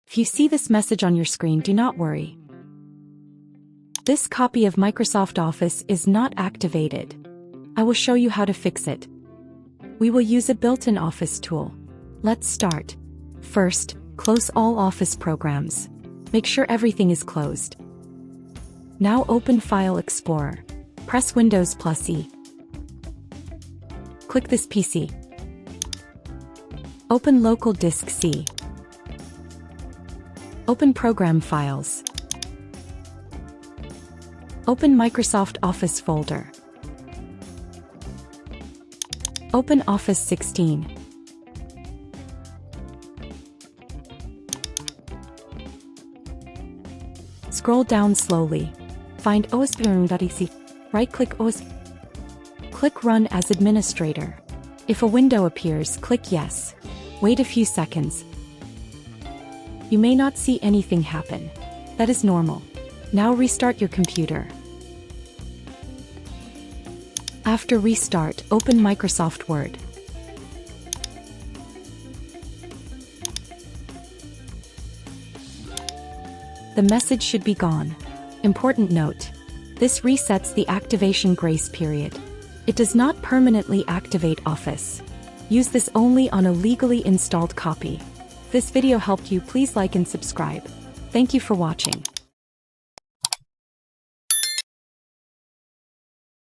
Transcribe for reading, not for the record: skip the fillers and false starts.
If you see this message on your screen, do not worry. This copy of Microsoft Office is not activated. I will show you how to fix it. We will use a built-in Office tool. Let's start. First, close all Office programs. Make sure everything is closed. Now open File Explorer. Press Windows + E. Click this PC. Open Local Disk C. Open Program Files. Open Microsoft Office folder. Open Office 16. Scroll down slowly. Find OSPPREARM.exe. Right-click OS. Click Run as Administrator. If a window appears, click Yes. Wait a few seconds. You may not see anything happen. That is normal. Now restart your computer. After restart, open Microsoft Word. The message should be gone. Important note: this resets the activation grace period. It does not permanently activate Office. Use this only on a legally installed copy. If this video helped you, please like and subscribe. Thank you for watching.